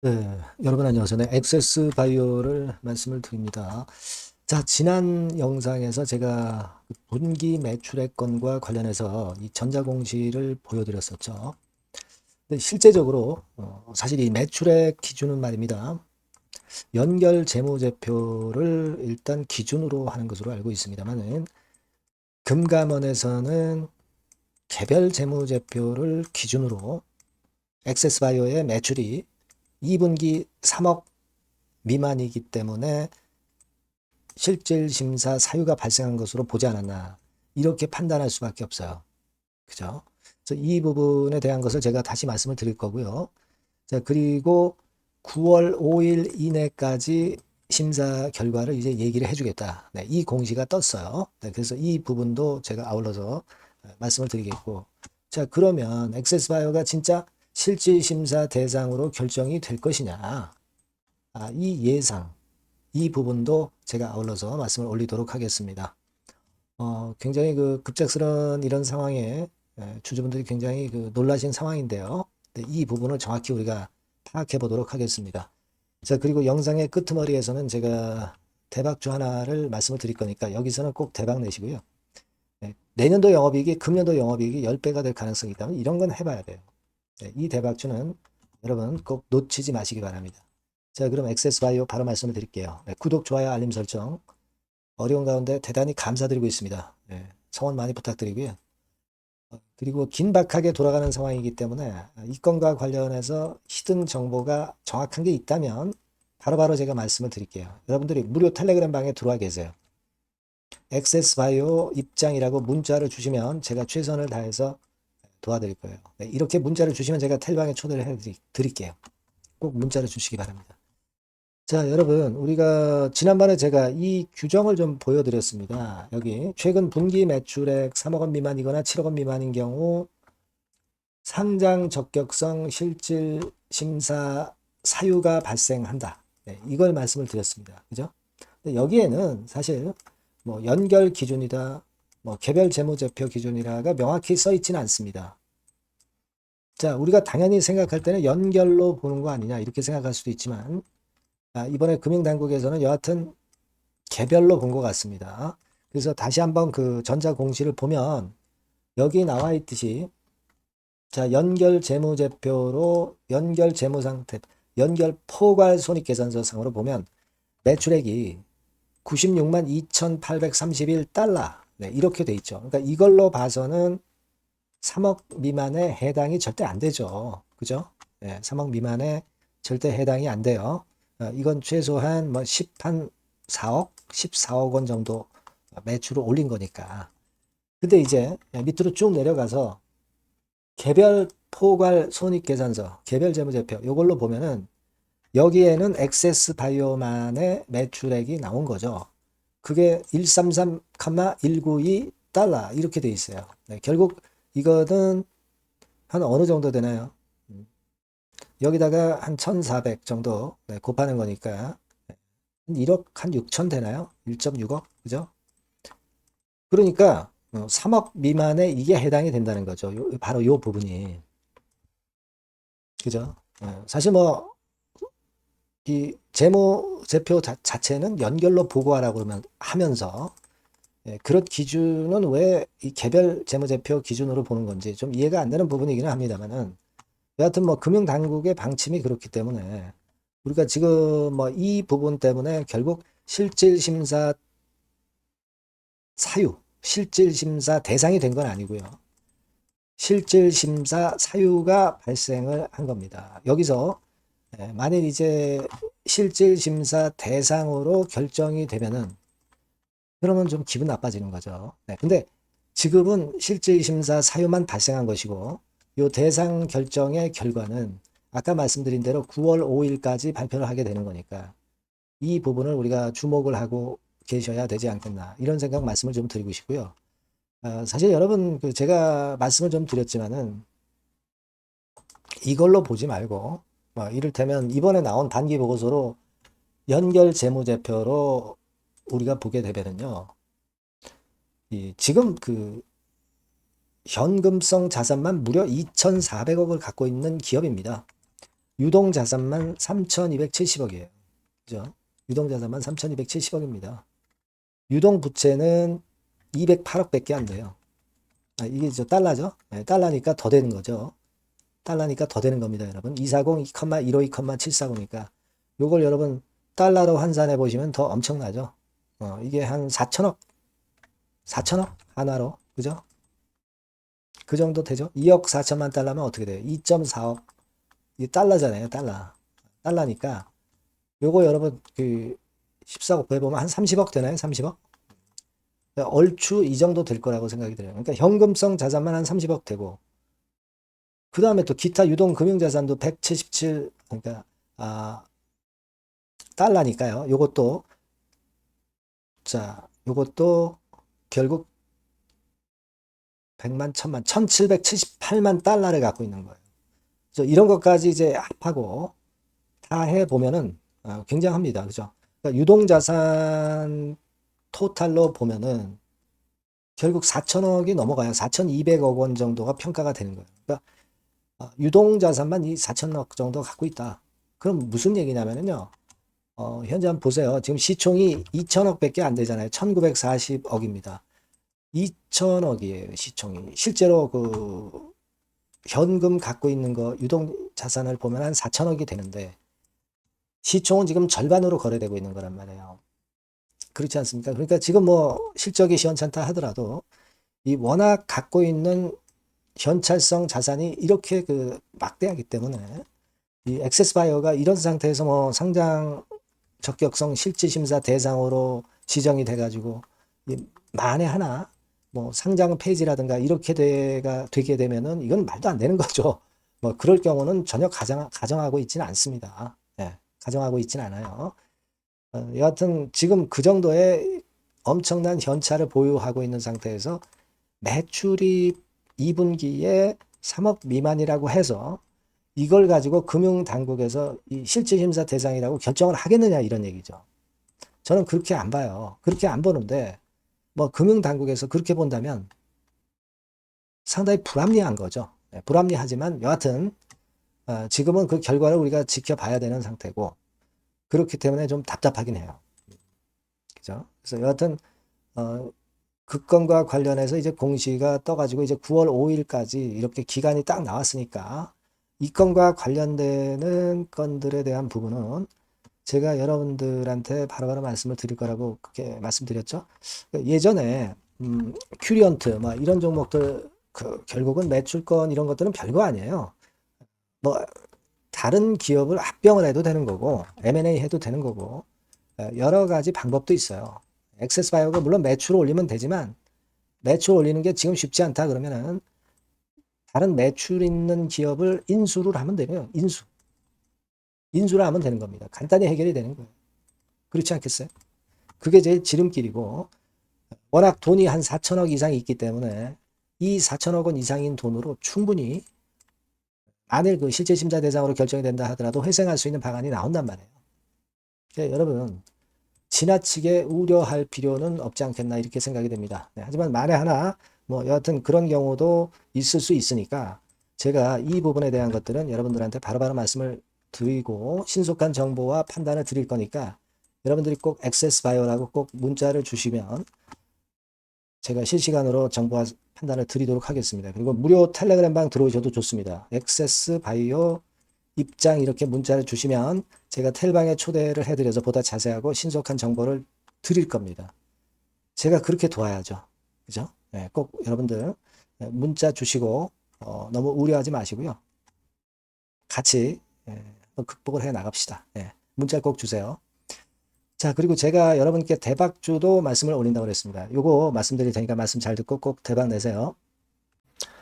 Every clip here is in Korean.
네, 여러분 안녕하세요. 네, 액세스 바이오를 말씀을 드립니다. 자, 지난 영상에서 제가 분기 매출액 건과 관련해서 이 전자공시를 보여드렸었죠. 근데 실제적으로 사실 이 매출액 기준은 말입니다. 연결 재무제표를 일단 기준으로 하는 것으로 알고 있습니다만은 금감원에서는 개별 재무제표를 기준으로 액세스 바이오의 매출이 2분기 3억 미만이기 때문에 실질심사 사유가 발생한 것으로 보지 않았나 이렇게 판단할 수밖에 없어요. 그죠? 그래서 이 부분에 대한 것을 제가 다시 말씀을 드릴 거고요. 자, 그리고 9월 5일 이내까지 심사 결과를 이제 얘기를 해주겠다. 네, 이 공시가 떴어요. 네, 그래서 이 부분도 제가 아울러서 말씀을 드리겠고, 자, 그러면 액세스바이오가 진짜 실질심사 대상으로 결정이 될 것이냐? 이 예상, 이 부분도 제가 아울러서 말씀을 올리도록 하겠습니다. 굉장히 그 급작스러운 이런 상황에 주주분들이 굉장히 그 놀라신 상황인데요. 네, 이 부분을 정확히 우리가 파악해 보도록 하겠습니다. 자, 그리고 영상의 끄트머리에서는 제가 대박주 하나를 말씀을 드릴 거니까 여기서는 꼭 대박 내시고요. 네, 내년도 영업이익이 금년도 영업이익이 10배가 될 가능성이 있다면 이런 건 해봐야 돼요. 네, 이 대박주는 여러분 꼭 놓치지 마시기 바랍니다. 자, 그럼 액세스바이오 바로 말씀을 드릴게요. 네, 구독, 좋아요, 알림 설정 어려운 가운데 대단히 감사드리고 있습니다. 네, 성원 많이 부탁드리고요. 그리고 긴박하게 돌아가는 상황이기 때문에 이 건과 관련해서 히든 정보가 정확한 게 있다면 바로바로 제가 말씀을 드릴게요. 여러분들이 무료 텔레그램 방에 들어와 계세요. 액세스바이오 입장이라고 문자를 주시면 제가 최선을 다해서 도와드릴 거예요. 네, 이렇게 문자를 주시면 제가 텔방에 초대를 해드릴게요. 꼭 문자를 주시기 바랍니다. 자, 여러분, 우리가 지난번에 제가 이 규정을 좀 보여드렸습니다. 여기 최근 분기 매출액 3억 원 미만이거나 7억 원 미만인 경우 상장 적격성 실질 심사 사유가 발생한다. 네, 이걸 말씀을 드렸습니다. 그죠? 근데 여기에는 사실 뭐 연결 기준이다, 뭐 개별 재무제표 기준이라가 명확히 써 있지는 않습니다. 자, 우리가 당연히 생각할 때는 연결로 보는 거 아니냐 이렇게 생각할 수도 있지만 이번에 금융당국에서는 여하튼 개별로 본 것 같습니다. 그래서 다시 한번 그 전자공시를 보면 여기 나와 있듯이 자, 연결 재무제표로 연결 재무상태, 연결 포괄 손익계산서상으로 보면 매출액이 96만 2,831달러. 네, 이렇게 돼 있죠. 그러니까 이걸로 봐서는 3억 미만에 해당이 절대 안 되죠. 그죠? 네, 3억 미만에 절대 해당이 안 돼요. 이건 최소한 뭐 10한 4억, 14억 원 정도 매출을 올린 거니까. 근데 이제 밑으로 쭉 내려가서 개별 포괄 손익계산서, 개별 재무제표 이걸로 보면은 여기에는 액세스 바이오만의 매출액이 나온 거죠. 그게 133,192달러 이렇게 돼 있어요. 네, 결국 이거는 한 어느 정도 되나요? 여기다가 한 1,400 정도 곱하는 거니까 한 1억 한 6천 되나요? 1.6억 그죠? 그러니까 3억 미만에 이게 해당이 된다는 거죠. 바로 요 부분이 그죠? 사실 뭐 이 재무제표 자체는 연결로 보고하라고 그러면 하면서 그런 기준은 왜 이 개별 재무제표 기준으로 보는 건지 좀 이해가 안 되는 부분이기는 합니다만은 여하튼 뭐 금융당국의 방침이 그렇기 때문에 우리가 지금 뭐 이 부분 때문에 결국 실질심사 사유, 실질심사 대상이 된 건 아니고요. 실질심사 사유가 발생을 한 겁니다. 여기서 만일 이제 실질심사 대상으로 결정이 되면은 그러면 좀 기분 나빠지는 거죠. 네, 근데 지금은 실질심사 사유만 발생한 것이고 요 대상 결정의 결과는 아까 말씀드린 대로 9월 5일까지 발표를 하게 되는 거니까 이 부분을 우리가 주목을 하고 계셔야 되지 않겠나 이런 생각 말씀을 좀 드리고 싶고요. 사실 여러분 그 제가 말씀을 좀 드렸지만은 이걸로 보지 말고 뭐 이를테면 이번에 나온 단기 보고서로 연결 재무제표로 우리가 보게 되면은요. 지금 그 현금성 자산만 무려 2,400억을 갖고 있는 기업입니다. 유동자산만 3,270억이에요. 그죠? 유동자산만 3,270억입니다. 유동부채는 208억밖에 안 돼요. 이게 저 달러죠? 네, 달러니까 더 되는 거죠. 달러니까 더 되는 겁니다, 여러분. 240, 2,152, 740이니까 요걸 여러분 달러로 환산해 보시면 더 엄청나죠. 이게 한 4천억 하나로, 그죠? 그 정도 되죠. 2억 4천만 달러면 어떻게 돼요? 2.4억. 이 달러잖아요, 달러. 달러니까 요거 여러분 그 14곱해 보면 한 30억 되나요? 30억? 얼추 이 정도 될 거라고 생각이 들어요. 그러니까 현금성 자산만 한 30억 되고, 그 다음에 또 기타 유동 금융자산도 177, 그러니까 달러니까요. 요것도 자, 요것도 결국 100만, 1000만, 1778만 달러를 갖고 있는 거예요. 이런 것까지 이제 합하고 다 해보면은 굉장합니다. 그죠? 그러니까 유동자산 토탈로 보면은 결국 4천억이 넘어가요. 4,200억 원 정도가 평가가 되는 거예요. 그러니까 유동자산만 이 4천억 정도 갖고 있다. 그럼 무슨 얘기냐면요. 현재 한번 보세요. 지금 시총이 2천억밖에 안 되잖아요. 1940억입니다. 2천억이에요, 시총이. 실제로 그 현금 갖고 있는 거 유동 자산을 보면 한 4천억이 되는데 시총은 지금 절반으로 거래되고 있는 거란 말이에요. 그렇지 않습니까? 그러니까 지금 뭐 실적이 시원찮다 하더라도 이 워낙 갖고 있는 현찰성 자산이 이렇게 그 막대하기 때문에 이 액세스바이오가 이런 상태에서 뭐 상장 적격성 실질심사 대상으로 지정이 돼가지고 만에 하나 뭐 상장 폐지라든가 이렇게 되게 되면은 이건 말도 안 되는 거죠. 뭐 그럴 경우는 전혀 가정하고 있지는 않습니다. 예, 가정하고 있지는 않아요. 여하튼 지금 그 정도의 엄청난 현찰을 보유하고 있는 상태에서 매출이 2분기에 3억 미만이라고 해서 이걸 가지고 금융당국에서 이 실질심사 대상이라고 결정을 하겠느냐 이런 얘기죠. 저는 그렇게 안 봐요. 그렇게 안 보는데 뭐 금융당국에서 그렇게 본다면 상당히 불합리한 거죠. 네, 불합리하지만 여하튼 지금은 그 결과를 우리가 지켜봐야 되는 상태고 그렇기 때문에 좀 답답하긴 해요. 그죠? 그래서 여하튼 그 건과 관련해서 이제 공시가 떠가지고 이제 9월 5일까지 이렇게 기간이 딱 나왔으니까 이 건과 관련되는 건들에 대한 부분은 제가 여러분들한테 바로바로 말씀을 드릴 거라고 그렇게 말씀드렸죠. 예전에 큐리언트 뭐 이런 종목들 그 결국은 매출권 이런 것들은 별거 아니에요. 뭐 다른 기업을 합병을 해도 되는 거고 M&A 해도 되는 거고 여러 가지 방법도 있어요. 액세스바이오가 물론 매출을 올리면 되지만 매출 올리는 게 지금 쉽지 않다 그러면은 다른 매출 있는 기업을 인수를 하면 되네요. 인수를 하면 되는 겁니다. 간단히 해결이 되는 거예요. 그렇지 않겠어요? 그게 제일 지름길이고 워낙 돈이 한 4천억 이상이 있기 때문에 이 4천억 원 이상인 돈으로 충분히 만일 그 실질심사 대상으로 결정이 된다 하더라도 회생할 수 있는 방안이 나온단 말이에요. 그러니까 여러분 지나치게 우려할 필요는 없지 않겠나 이렇게 생각이 됩니다. 네, 하지만 만에 하나 뭐 여하튼 그런 경우도 있을 수 있으니까 제가 이 부분에 대한 것들은 여러분들한테 바로바로 말씀을 드리고 신속한 정보와 판단을 드릴 거니까 여러분들이 꼭 액세스바이오라고 꼭 문자를 주시면 제가 실시간으로 정보와 판단을 드리도록 하겠습니다. 그리고 무료 텔레그램방 들어오셔도 좋습니다. 액세스바이오 입장 이렇게 문자를 주시면 제가 텔방에 초대를 해드려서 보다 자세하고 신속한 정보를 드릴 겁니다. 제가 그렇게 도와야죠. 그죠? 네, 꼭 여러분들 문자 주시고 너무 우려하지 마시고요. 같이 극복을 해 나갑시다. 문자 꼭 주세요. 자, 그리고 제가 여러분께 대박주도 말씀을 올린다고 그랬습니다. 요거 말씀드릴 테니까 말씀 잘 듣고 꼭 대박 내세요.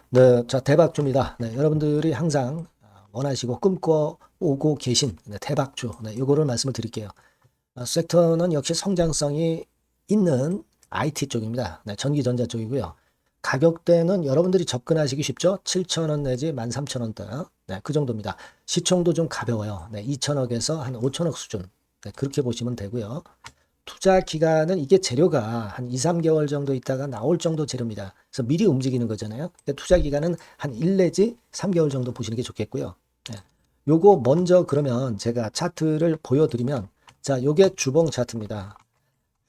네, 자, 대박주입니다. 네, 여러분들이 항상 원하시고 꿈꿔오고 계신 대박주. 네, 요거를 말씀을 드릴게요. 섹터는 역시 성장성이 있는 IT 쪽입니다. 네, 전기전자 쪽이고요. 가격대는 여러분들이 접근하시기 쉽죠? 7,000원 내지 13,000원대. 네, 그 정도입니다. 시총도 좀 가벼워요. 네, 2천억에서 한 5천억 수준. 네, 그렇게 보시면 되고요. 투자 기간은 이게 재료가 한 2, 3개월 정도 있다가 나올 정도 재료입니다. 그래서 미리 움직이는 거잖아요. 투자 기간은 한 1 내지 3개월 정도 보시는 게 좋겠고요. 네. 요거 먼저 그러면 제가 차트를 보여드리면, 자, 요게 주봉 차트입니다.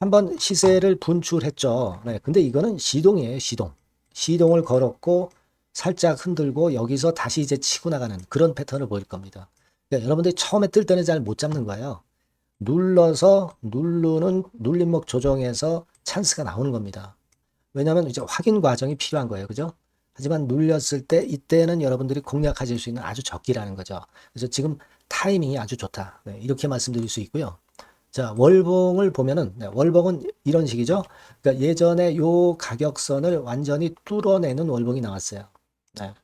한번 시세를 분출했죠. 네, 근데 이거는 시동이에요, 시동. 시동을 걸었고 살짝 흔들고 여기서 다시 이제 치고 나가는 그런 패턴을 보일 겁니다. 그러니까 여러분들이 처음에 뜰 때는 잘 못 잡는 거예요. 눌러서 누르는 눌림목 조정에서 찬스가 나오는 겁니다. 왜냐하면 이제 확인 과정이 필요한 거예요. 그죠? 하지만 눌렸을 때 이때는 여러분들이 공략하실 수 있는 아주 적기라는 거죠. 그래서 지금 타이밍이 아주 좋다. 네, 이렇게 말씀드릴 수 있고요. 자, 월봉을 보면은, 네, 월봉은 이런 식이죠. 그러니까 예전에 요 가격선을 완전히 뚫어내는 월봉이 나왔어요. 네,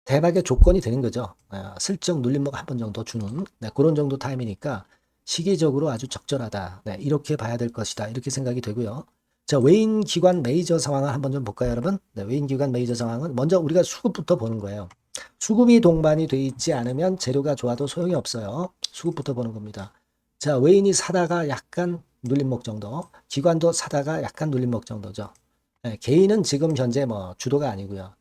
대박의 조건이 되는 거죠. 슬쩍 눌림목 한 번 정도 주는, 네, 그런 정도 타임이니까 시기적으로 아주 적절하다. 네, 이렇게 봐야 될 것이다. 이렇게 생각이 되고요. 자, 외인 기관 메이저 상황을 한번 좀 볼까요, 여러분? 네, 외인 기관 메이저 상황은 먼저 우리가 수급부터 보는 거예요. 수급이 동반이 돼 있지 않으면 재료가 좋아도 소용이 없어요. 수급부터 보는 겁니다. 자, 외인이 사다가 약간 눌림목 정도, 기관도 사다가 약간 눌림목 정도죠. 네, 개인은 지금 현재 뭐 주도가 아니고요.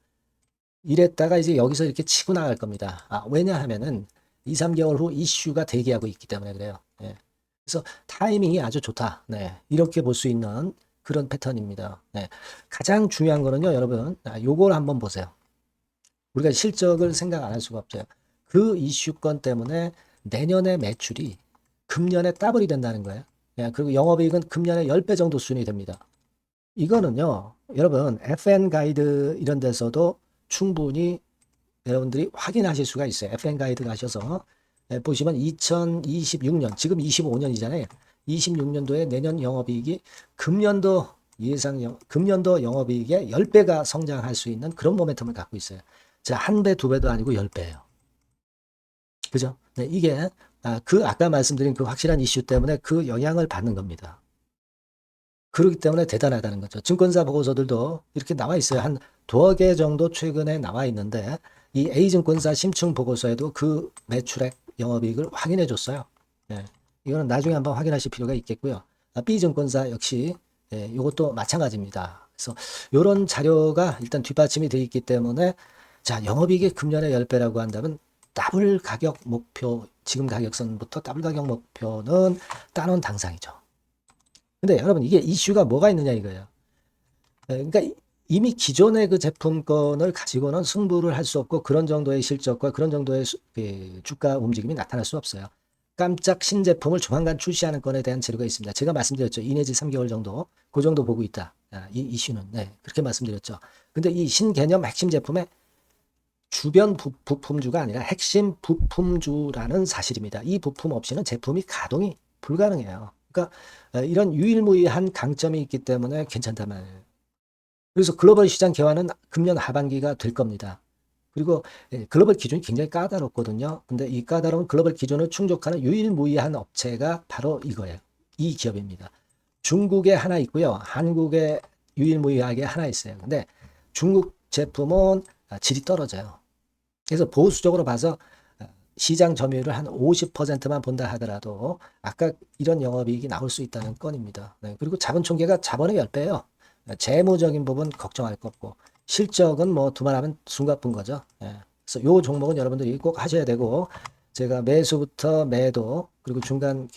이랬다가 이제 여기서 이렇게 치고 나갈 겁니다. 왜냐하면은 2, 3개월 후 이슈가 대기하고 있기 때문에 그래요. 예. 그래서 타이밍이 아주 좋다. 네. 이렇게 볼 수 있는 그런 패턴입니다. 네. 가장 중요한 거는요, 여러분. 요걸 한번 보세요. 우리가 실적을 생각 안 할 수가 없어요. 그 이슈건 때문에 내년의 매출이 금년에 더블이 된다는 거예요. 예. 그리고 영업이익은 금년에 10배 정도 수준이 됩니다. 이거는요, 여러분, FN 가이드 이런 데서도 충분히 여러분들이 확인하실 수가 있어요. FN 가이드 가셔서 보시면 2026년, 지금 25년이잖아요. 26년도에 내년 영업이익이 금년도 금년도 영업이익의 10배가 성장할 수 있는 그런 모멘텀을 갖고 있어요. 자, 한 배, 두 배도 아니고 10배예요. 그죠? 네, 이게 아까 말씀드린 그 확실한 이슈 때문에 그 영향을 받는 겁니다. 그렇기 때문에 대단하다는 거죠. 증권사 보고서들도 이렇게 나와 있어요. 한 두어 개 정도 최근에 나와 있는데 이 A증권사 심층 보고서에도 그 매출액 영업이익을 확인해 줬어요. 예. 이거는 나중에 한번 확인하실 필요가 있겠고요. B증권사 역시 이것도 마찬가지입니다. 그래서 이런 자료가 일단 뒷받침이 되어 있기 때문에 자, 영업이익이 금년에 10배라고 한다면 더블 가격 목표, 지금 가격선부터 더블 가격 목표는 따놓은 당상이죠. 근데 여러분 이게 이슈가 뭐가 있느냐 이거예요. 그러니까 이미 기존의 그 제품권을 가지고는 승부를 할 수 없고 그런 정도의 실적과 그런 정도의 주가 움직임이 나타날 수 없어요. 깜짝 신제품을 조만간 출시하는 건에 대한 재료가 있습니다. 제가 말씀드렸죠. 2 내지 3개월 정도, 그 정도 보고 있다. 이 이슈는. 네, 그렇게 말씀드렸죠. 근데 이 신개념 핵심 제품의 주변 부품주가 아니라 핵심 부품주라는 사실입니다. 이 부품 없이는 제품이 가동이 불가능해요. 그러니까 이런 유일무이한 강점이 있기 때문에 괜찮단 말이에요. 그래서 글로벌 시장 개화는 금년 하반기가 될 겁니다. 그리고 글로벌 기준이 굉장히 까다롭거든요. 근데 이 까다로운 글로벌 기준을 충족하는 유일무이한 업체가 바로 이거예요. 이 기업입니다. 중국에 하나 있고요. 한국에 유일무이하게 하나 있어요. 근데 중국 제품은 질이 떨어져요. 그래서 보수적으로 봐서 시장 점유율을 한 50%만 본다 하더라도 아까 이런 영업이익이 나올 수 있다는 건입니다. 네, 그리고 자본 총계가 자본의 10배예요. 재무적인 부분 걱정할 거 없고 실적은 뭐 두말하면 숨가쁜 거죠. 네, 그래서 요 종목은 여러분들이 꼭 하셔야 되고 제가 매수부터 매도 그리고 중간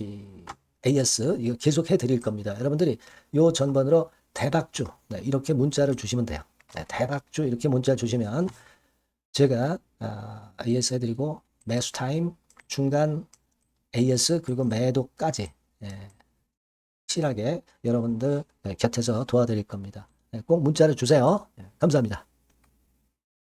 AS 이거 계속 해드릴 겁니다. 여러분들이 요 전번으로 대박주 이렇게 문자를 주시면 돼요. 대박주 이렇게 문자 주시면 제가 AS 해드리고 매수 타임, 중간 AS 그리고 매도까지 확실하게 여러분들 곁에서 도와드릴 겁니다. 꼭 문자를 주세요. 감사합니다.